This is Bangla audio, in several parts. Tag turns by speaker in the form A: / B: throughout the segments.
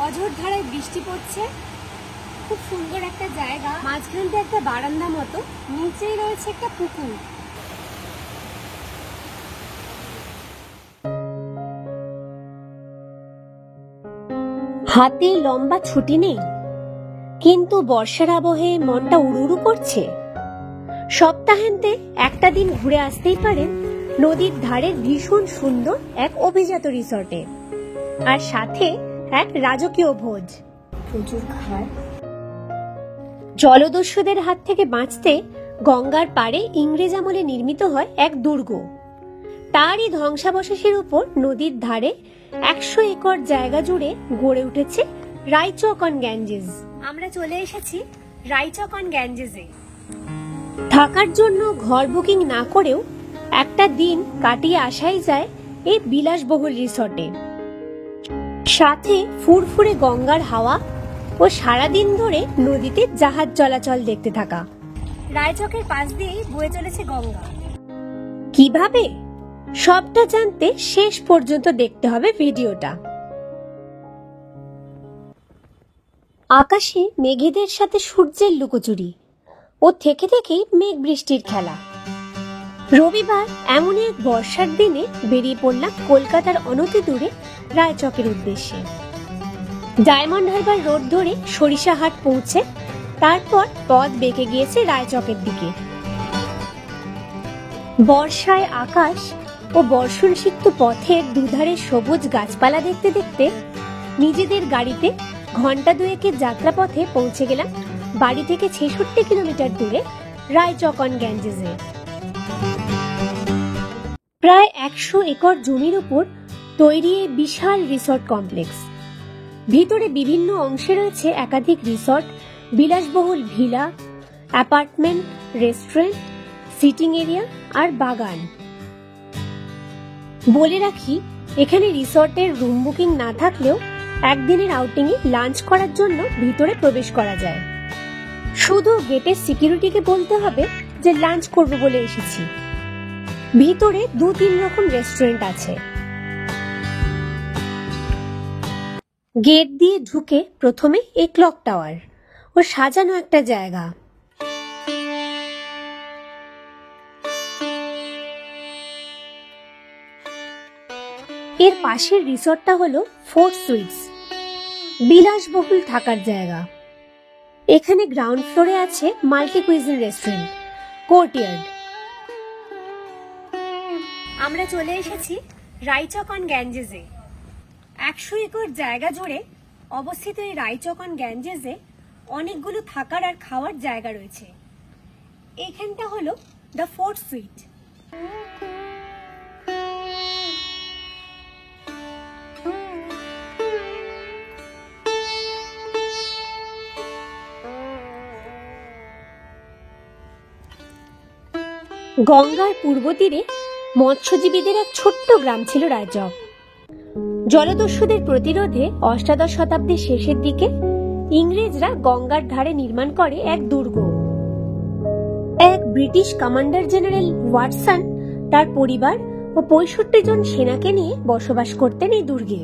A: অঝোর ধারায় বৃষ্টি পড়ছে। খুব সুন্দর একটা জায়গা, মাঝখানটা একটা বারান্দা মতো, নিচেই রয়েছে একটা পুকুর। হাতে লম্বা ছুটি নেই, কিন্তু বর্ষার আবহে মনটা উড়ুড়ু করছে। সপ্তাহান্তে একটা দিন ঘুরে আসতেই পারেন নদীর ধারে ভীষণ সুন্দর এক অভিজাত রিসর্টে, আর সাথে এক রাজকীয় ভোজ। প্রচুর খায়। জলদস্যুদের হাত থেকে বাঁচতে গঙ্গার পাড়ে ইংরেজ আমলে নির্মিত হয় এক দুর্গ। তারই ধ্বংসাবশেষের উপর নদীর ধারে 100 একর জায়গা জুড়ে গড়ে উঠেছে রায়চক অন গ্যাঞ্জেস। আমরা চলে এসেছি রায়চক অন গ্যাঞ্জেসে। থাকার জন্য ঘর বুকিং না করেও একটা দিন কাটিয়ে আসাই যায় এই বিলাসবহুল রিসর্টে। সাথে ফুরফুরে গঙ্গার হাওয়া ও সারাদিন ধরে নদীতে জাহাজ চলাচল দেখতে থাকা। রায়চকের পাশ দিয়েই বয়ে চলেছে গঙ্গা। কিভাবে? সবটা জানতে শেষ পর্যন্ত দেখতে হবে ভিডিওটা। আকাশে মেঘেদের সাথে সূর্যের লুকোচুরি ও থেকে থেকেই মেঘ বৃষ্টির খেলা। রবিবার এমন এক বর্ষার দিনে বেরিয়ে পড়লাম কলকাতার অনতি দূরে রায়চকের উদ্দেশ্যে। ডায়মন্ড হারবার রোড ধরে সরিষাহাট পৌঁছে তারপর পথ বেঁকে গিয়েছে রায়চকের দিকে। বর্ষায় আকাশ ও বর্ষণ সিক্ত পথের দুধারে সবুজ গাছপালা দেখতে দেখতে নিজেদের গাড়িতে ঘন্টা দুয়েকের যাত্রাপথে পৌঁছে গেলাম বাড়ি থেকে 66 কিলোমিটার দূরে রায়চক অন গ্যাঞ্জেসে। প্রায় 100 একর জমির উপর তৈরি এই বিশাল রিসর্ট কমপ্লেক্স। ভিতরে বিভিন্ন অংশে রয়েছে একাধিক রিসর্ট, বিলাসবহুল villa, apartment, restaurant, sitting area আর বাগান। বলে রাখি, এখানে রিসর্টের রুম বুকিং না থাকলেও একদিনের আউটিংয়ে লাঞ্চ করার জন্য ভিতরে প্রবেশ করা যায়। শুধু গেটের সিকিউরিটিকে বলতে হবে যে লাঞ্চ করব বলে এসেছি। ভিতরে 2-3 রকম রেস্টুরেন্ট আছে। গেট দিয়ে ঢুকে প্রথমে এই ক্লক টাওয়ার ও সাজানো একটা জায়গা। এর পাশের রিসর্টটা হলো ফোর্ট সুইটস, বিলাসবহুল থাকার জায়গা। এখানে গ্রাউন্ড ফ্লোরে আছে মাল্টি কুইজিন রেস্টুরেন্ট, কোর্টইয়ার্ড। আমরা চলে এসেছি রায়চক অন গ্যাঞ্জেসে। 100 একর জায়গা জুড়ে অবস্থিত এই রায়চক অন গ্যাঞ্জেসে অনেকগুলো থাকার আর খাওয়ার জায়গা রয়েছে। এইখানটা হলো দ্য ফোর্ট সুইট। গঙ্গার পূর্ব তীরে মৎস্যজীবীদের এক ছোট্ট গ্রাম ছিল রায়চক। জলদস্যুদের প্রতিরোধে অষ্টাদশ শতাব্দীর শেষের দিকে ইংরেজরা গঙ্গার ধারে নির্মাণ করে এক দুর্গ। এক ব্রিটিশ কমান্ডার জেনারেল ওয়াটসন তার পরিবার ও 65 জন সেনাকে নিয়ে বসবাস করতেন এই দুর্গে।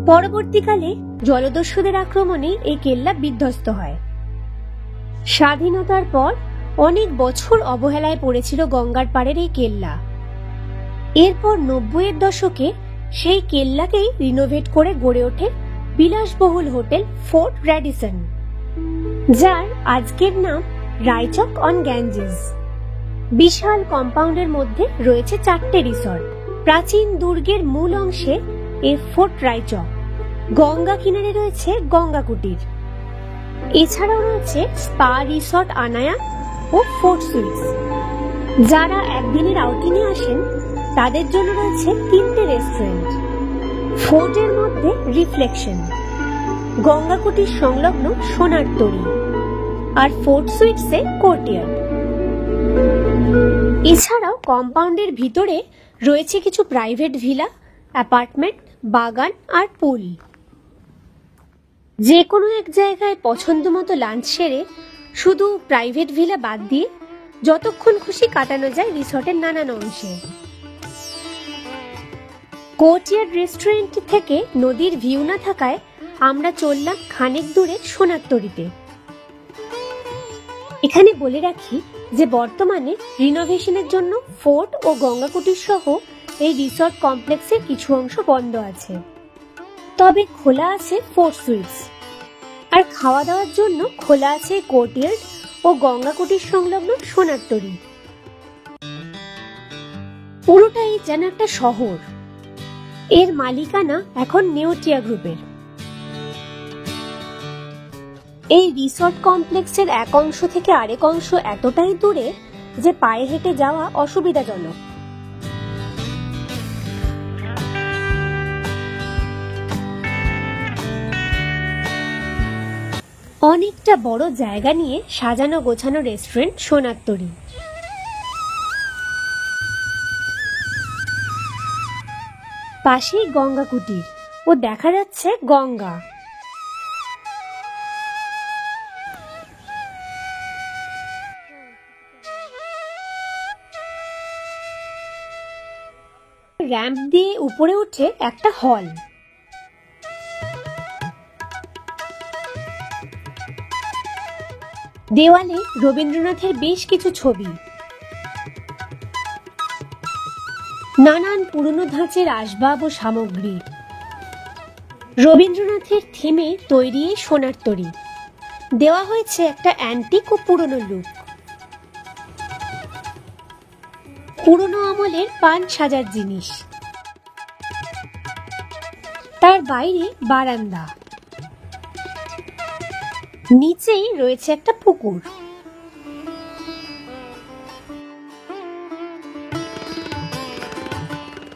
A: পরবর্তীকালে জলদস্যুদের আক্রমণে এই কেল্লা বিধ্বস্ত হয়। স্বাধীনতার পর অনেক বছর অবহেলায় পড়েছিল গঙ্গার পাড়ের এই কেল্লা। এরপর 90-এর দশকে সেই কেল্লাকেই রিনোভেট করে গড়ে ওঠে বিলাসবহুল হোটেল ফোর্ট র্যাডিসন, যার আজকের নাম রায়চক অন গ্যাঞ্জেস। বিশাল কম্পাউন্ডের মধ্যে রয়েছে 4টে রিসর্ট। প্রাচীন দুর্গের মূল অংশে এই ফোর্ট রায়চক। গঙ্গা কিনারে রয়েছে গঙ্গা কুটির। এছাড়াও রয়েছে স্পা রিসর্ট আনায়া ও ফোর্ট সুইটস। যারা একদিনের আউটিংয়ে আসেন তাদের জন্য রয়েছে 3টে রেস্টুরেন্ট। ফোর্টের মধ্যে রিফ্লেকশন, গঙ্গা কুটির সংলগ্ন সোনার তরী, আর ফোর্ট সুইটসে কোর্টইয়ার্ড। এছাড়াও কম্পাউন্ডের ভিতরে রয়েছে কিছু প্রাইভেট ভিলা, অ্যাপার্টমেন্ট, বাগান আর পুল। যে কোনো এক জায়গায় পছন্দ মতো লাঞ্চ সেরে শুধু প্রাইভেট ভিলা বাদ দিয়ে যতক্ষণ খুশি কাটানো যায় রিসর্টের নানান অংশে। কোর্টিয়ার্ড রেস্টুরেন্ট থেকে নদীর ভিউ না থাকায় আমরা চললাম খানিক দূরে সোনার তরীতে। এখানে বলে রাখি যে বর্তমানে রিনোভেশনের জন্য ফোর্ট ও গঙ্গা কুটির সহ এই রিসর্ট কমপ্লেক্সের কিছু অংশ বন্ধ আছে, তবে খোলা আছে ফোর্ট সুইটস। আর খাওয়া দাওয়ার জন্য খোলা আছে কোর্টিয়ার্ড ও গঙ্গা কুটির সংলগ্ন সোনার তরী। পুরোটাই যেন একটা শহর। এর মালিকানা এখন নেওটিয়া গ্রুপের। এই রিসর্ট কমপ্লেক্সের এক অংশ থেকে আরেক অংশ এতটাই দূরে যে পায়ে হেঁটে যাওয়া অসুবিধাজনক। অনেকটা বড় জায়গা নিয়ে সাজানো গোছানো রেস্টুরেন্ট সোনার তরী। পাশেই গঙ্গা কুটির ও দেখা যাচ্ছে গঙ্গা। র্যাম্প দিয়ে উপরে উঠে একটা হল। দেওয়ালে রবীন্দ্রনাথের বেশ কিছু ছবি, নানান পুরনো ধাঁচের আসবাব ও সামগ্রী। রবীন্দ্রনাথের থিমে তৈরি সোনার তরী দেওয়া হয়েছে একটা অ্যান্টিক ও পুরনো লুক। পুরনো আমলের পান সাজার জিনিস। তার বাইরে বারান্দা, নিচেই রয়েছে একটা পুকুর।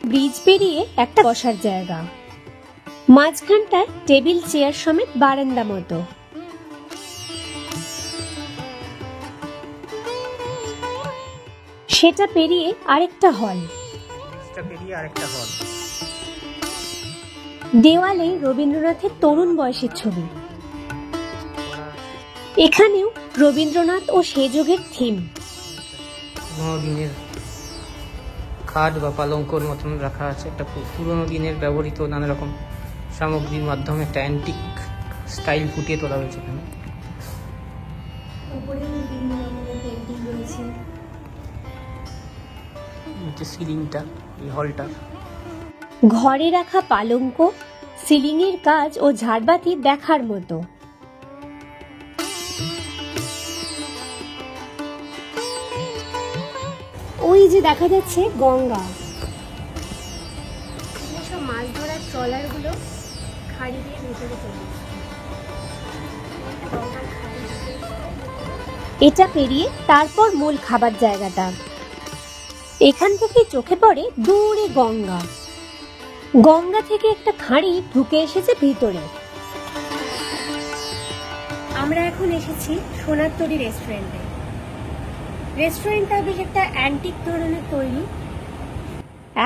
A: ব্রিজ পেরিয়ে একটা বসার জায়গা, মাঝখানটায় টেবিল চেয়ার সমেত বারান্দা মতো। সেটা পেরিয়ে আরেকটা হল। দেওয়ালে রবীন্দ্রনাথের তরুণ বয়সের ছবি। এখানেও রবীন্দ্রনাথ ও সে যুগের থিম।
B: দিনের খাট বা পালঙ্কর মতন রাখা আছে, একটা পুরোনো দিনের ব্যবহৃত নানা রকম সামগ্রীর মাধ্যমে একটা অ্যান্টিক স্টাইল ফুটিয়ে তোলা হয়েছে এখানে। সিলিংটা, এই হলটা।
A: ঘরে রাখা পালঙ্ক, সিলিং এর কাজ ও ঝাড়বাতি দেখার মতো। ওই যে দেখা যাচ্ছে গঙ্গা। সব মাছ ধরার ট্রলার গুলো খাড়ি দিয়ে ভেতরে চলে এটা পেরিয়ে তারপর মূল খাবার জায়গাটা। এখান থেকে চোখে পড়ে দূরে গঙ্গা। গঙ্গা থেকে একটা খাঁড়ি ঢুকে এসেছে ভিতরে। আমরা এখন এসেছি সোনার তরী রেস্টুরেন্টে। রেস্টুরেন্টটা বেশ একটা অ্যান্টিক ধরনের তৈরি।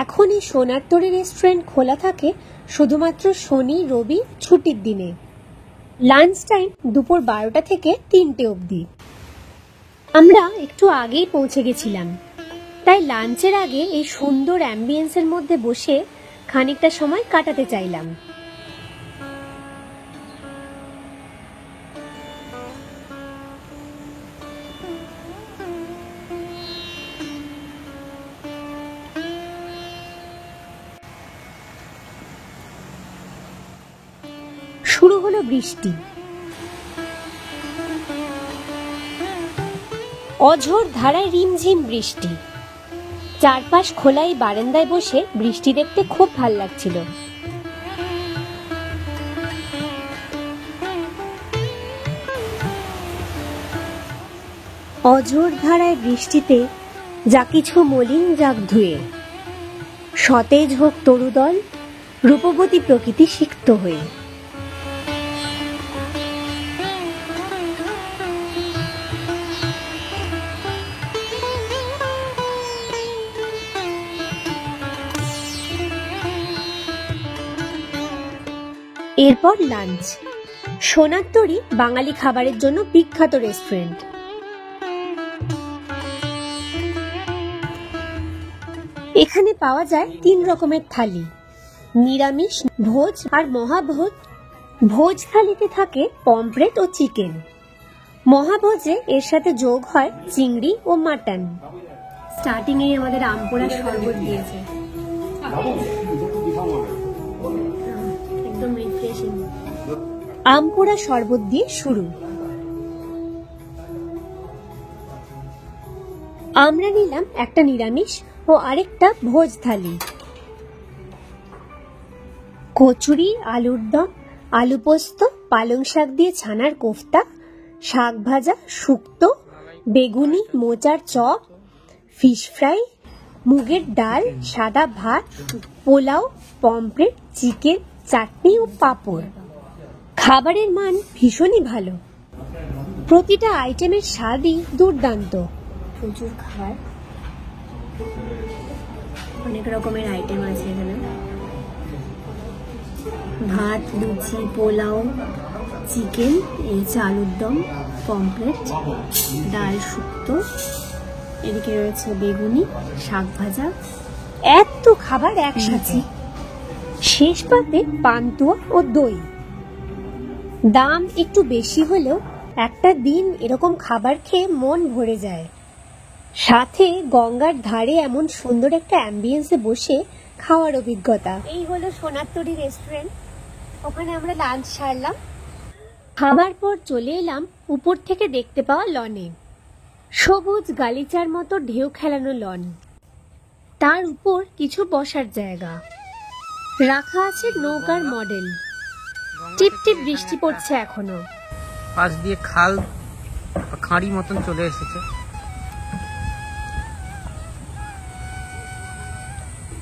A: এখন এই সোনার তরী রেস্টুরেন্ট খোলা থাকে শুধুমাত্র শনি রবি ছুটির দিনে। লাঞ্চ টাইম দুপুর 12টা থেকে 3টে অবধি। আমরা একটু আগেই পৌঁছে গেছিলাম, তাই লাঞ্চের আগে এই সুন্দর অ্যাম্বিয়েন্সের মধ্যে বসে খানিকটা সময় কাটাতে চাইলাম। শুরু হলো বৃষ্টি। অঝোর ধারায় রিমঝিম বৃষ্টি। চারপাশ খোলাই বারান্দায় বসে বৃষ্টি দেখতে খুব ভাল লাগছিল। অঝোর ধারায় বৃষ্টিতে যা কিছু মলিন যাক ধুয়ে, সতেজ হোক তরুদল, রূপবতী প্রকৃতি সিক্ত হয়ে। এরপর লাঞ্চ। সোনার তরী বাঙালি খাবারের জন্য বিখ্যাত রেস্টুরেন্ট। এখানে পাওয়া যায় 3 রকমের থালি, নিরামিষ ভোজ আর মহাভোজ। ভোজ থালিতে থাকে পমফ্রেট ও চিকেন, মহাভোজে এর সাথে যোগ হয় চিংড়ি ও মাটন। স্টার্টিং এ আমাদের আমপোড়া শরবত দিয়েছে, একদম রিফ্রেশিং। আমপোড়া শরবত দিয়ে শুরু। আমরা নিলাম একটা নিরামিষ ও আরেকটা ভোজ থালি। কচুরি, আলুর দম, আলু পোস্ত, পালং শাক দিয়ে ছানার কোফতা, শাক ভাজা, শুক্তো, বেগুনি, মোচার চপ, ফিশ ফ্রাই, মুগের ডাল, সাদা ভাত, পোলাও, পমফ্রেট, চিকেন, চাটনি ও পাঁপড়। খাবারের মান ভীষণই ভালো, প্রতিটা আইটেমের স্বাদই দুর্দান্ত। প্রচুর খাবার, অনেক রকমের আইটেম আছে এখানে। ভাত, লুচি, পোলাও, চিকেন, আলুর দম, পমফ্রেট, ডাল, শুক্তো, এদিকে রয়েছে বেগুনি, শাক ভাজা, এত খাবার একসাথে। শেষ পাতে পান্তুয়া ও দই। দাম একটু বেশি হলেও একটা দিন এরকম খাবার খেয়ে মন ভরে যায়। সাথে গঙ্গার ধারে এমন সুন্দর একটা অ্যাম্বিয়েন্সে বসে খাওয়ার অভিজ্ঞতা। এই হলো সোনারতরী রেস্টুরেন্ট, ওখানে আমরা লাঞ্চ সারলাম। খাবার পর চলে এলাম উপর থেকে দেখতে পাওয়া লনে। সবুজ গালিচার মতো ঢেউ খেলানো লন, তার উপর কিছু বসার জায়গা, রাখা আছে নৌকার মডেল। টিপ টিপ বৃষ্টি পড়ছে এখনো।
B: পাশ দিয়ে খাল খাঁড়ি মতন চলে এসেছে,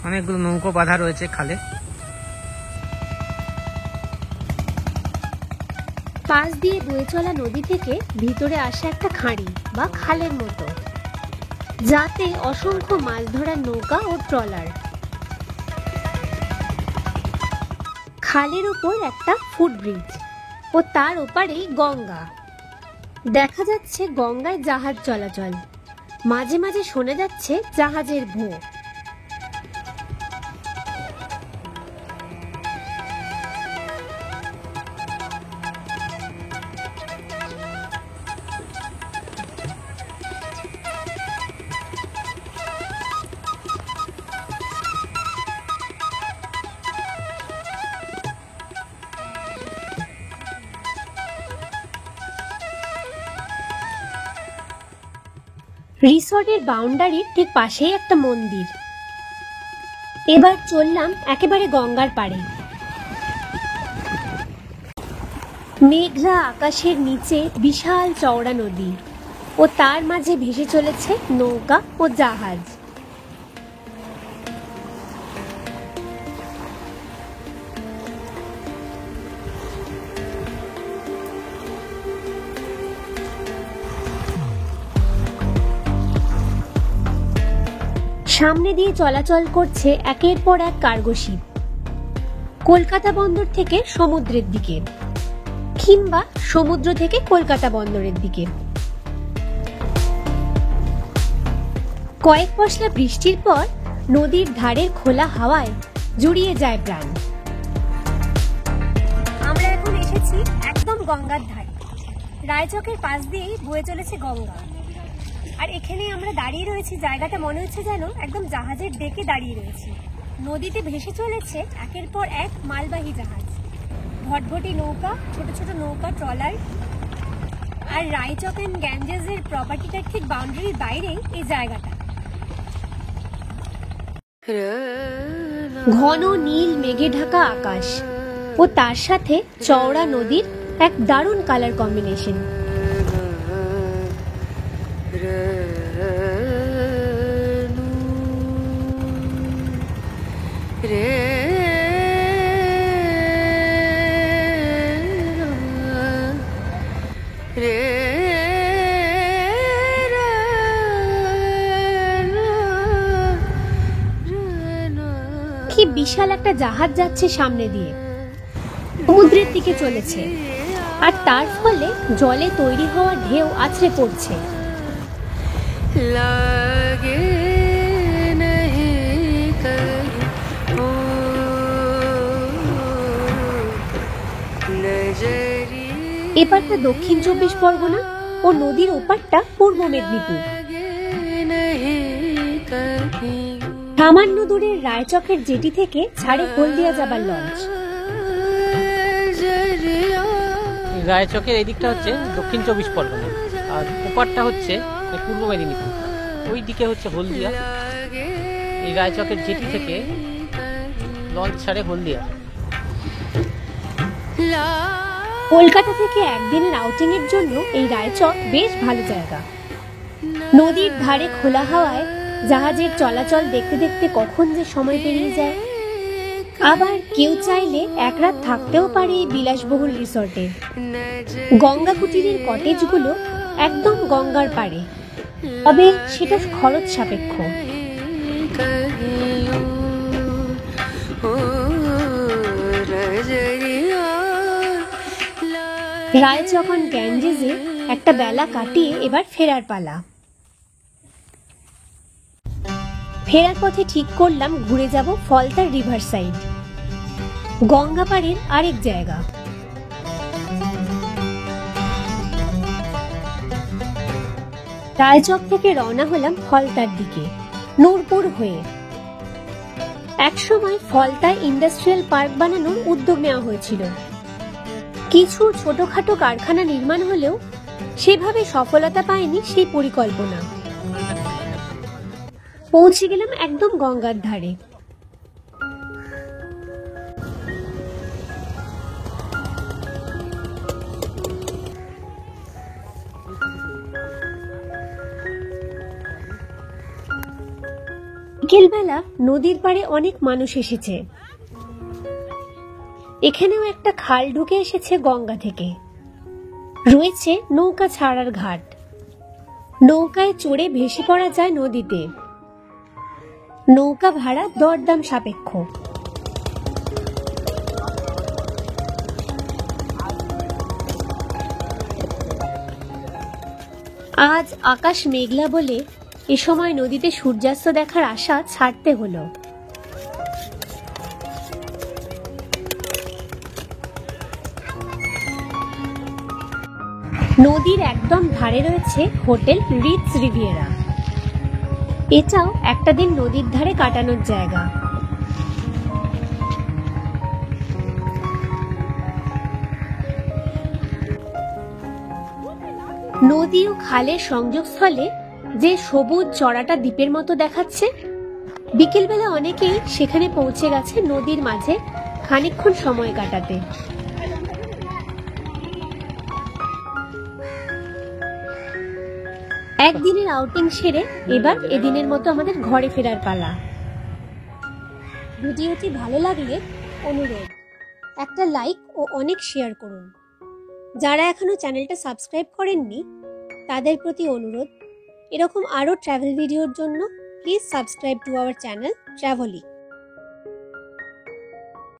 B: অনেকগুলো নৌকো বাঁধা রয়েছে খালে।
A: পাশ দিয়ে বয়ে চলা নদী থেকে ভিতরে আসে একটা খাঁড়ি বা খালের মতো, যাতে অসংখ্য মাছ ধরার নৌকা ও ট্রলার। খালের উপর একটা ফুটব্রিজ ও তার ওপারেই গঙ্গা। দেখা যাচ্ছে গঙ্গায় জাহাজ চলাচল, মাঝে মাঝে শোনা যাচ্ছে জাহাজের ভোঁ। রিসর্টের বাউন্ডারির ঠিক পাশেই একটা মন্দির। এবার চললাম একেবারে গঙ্গার পাড়ে। মেঘলা আকাশের নিচে বিশাল চওড়া নদী ও তার মাঝে ভেসে চলেছে নৌকা ও জাহাজ। সামনে দিয়ে চলাচল করছে একের পর এক কার্গো শিপ, কলকাতা বন্দর থেকে সমুদ্রের দিকে কিংবা সমুদ্র থেকে কলকাতা বন্দরের দিকে। কয়েক পশলা বৃষ্টির পর নদীর ধারের খোলা হাওয়ায় জুড়িয়ে যায় প্রাণ। আমরা এখন এসেছি একদম গঙ্গার ধারে। রায়চকের পাশ দিয়েই বয়ে চলেছে গঙ্গা, আর এখানে আমরা দাঁড়িয়ে রয়েছি। জায়গাটা মনে হচ্ছে যেন একদম জাহাজের ডেকে দাঁড়িয়ে রয়েছি। নদীতে ভেসে চলেছে একের পর এক মালবাহী জাহাজ, ভটভটি নৌকা, ছোট ছোট নৌকা, ট্রলার। আর রায়চক এন্ড গ্যাঞ্জেসের প্রপার্টিটার ঠিক বাউন্ডারির বাইরে এই জায়গাটা। ঘন নীল মেঘে ঢাকা আকাশ ও তার সাথে চওড়া নদীর এক দারুণ কালার কম্বিনেশন। কি বিশাল একটা জাহাজ যাচ্ছে সামনে দিয়ে, সমুদ্রের দিকে চলেছে, আর তার ফলে জলে তৈরি হওয়া ঢেউ আছড়ে পড়ছে। এপারটা দক্ষিণ 24 পরগনা ও নদীর ওপারটা পূর্ব মেদিনীপুর। সামান্য দূরের রায়চকের জেটি থেকে ছাড়ে হলদিয়া যাবার লঞ্চ।
B: রায়চকের এই দিকটা হচ্ছে দক্ষিণ 24 পরগনা, আর ওপারটা হচ্ছে পূর্ব মেদিনীপুর, ওই দিকে হচ্ছে হলদিয়া। এই রায়চকের জেটি থেকে লঞ্চ ছাড়ে হলদিয়া।
A: কলকাতা থেকে একদিনের আউটিং এর জন্য এই রায়চক বেশ ভালো জায়গা। নদীর ধারে খোলা হাওয়ায় জাহাজের চলাচল দেখতে দেখতে কখন যে সময় পেরিয়ে যায়। আবার কেউ চাইলে এক রাত থাকতেও পারে এই বিলাসবহুল রিসর্টে। গঙ্গা কুটিরের কটেজগুলো একদম গঙ্গার পাড়ে, তবে সেটা খরচ সাপেক্ষ। রায়চকন গ্যাঞ্জেসে একটা বেলা কাটিয়ে এবার ফেরার পালা। ফেরার পথে ঠিক করলাম ঘুরে যাব ফলতার রিভার সাইড, গঙ্গা পাড়ের আরেক জায়গা। রায়চক থেকে রওনা হলাম ফলতার দিকে, নূরপুর হয়ে। একসময় ফলতায় ইন্ডাস্ট্রিয়াল পার্ক বানানোর উদ্যোগ নেওয়া হয়েছিল। কিছু ছোটখাটো কারখানা নির্মাণ হলেও সেভাবে সফলতা পায়নি সেই পরিকল্পনা। পৌঁছে গেলাম একদম গঙ্গার ধারে। বিকেলবেলা নদীর পাড়ে অনেক মানুষ এসেছে। এখানেও একটা খাল ঢুকে এসেছে গঙ্গা থেকে। রয়েছে নৌকা ছাড়ার ঘাট, নৌকায় চড়ে ভেসে পড়া যায় নদীতে। নৌকা ভাড়া দরদাম সাপেক্ষ। আজ আকাশ মেঘলা বলে এ সময় নদীতে সূর্যাস্ত দেখার আশা ছাড়তে হলো। নদীর একদম ধারে রয়েছে হোটেল রিটস রিভিয়েরা। এটাও একটা দিন নদীর ধারে কাটানোর জায়গা। নদী ও খালের সংযোগস্থলে যে সবুজ চড়াটা দ্বীপের মতো দেখাচ্ছে, বিকেলবেলা অনেকেই সেখানে পৌঁছে গেছে নদীর মাঝে খানিকক্ষণ সময় কাটাতে। একদিনের আউটিং সেরে এবার এদিনের মতো আমাদের ঘরে ফেরার পালা। ভিডিওটি ভালো লাগলে অনুরোধ একটা লাইক ও অনেক শেয়ার করুন। যারা এখনো চ্যানেলটা সাবস্ক্রাইব করেননি তাদের প্রতি অনুরোধ, এরকম আরো ট্রাভেল ভিডিওর জন্য please subscribe to our channel ট্রাভেলিক।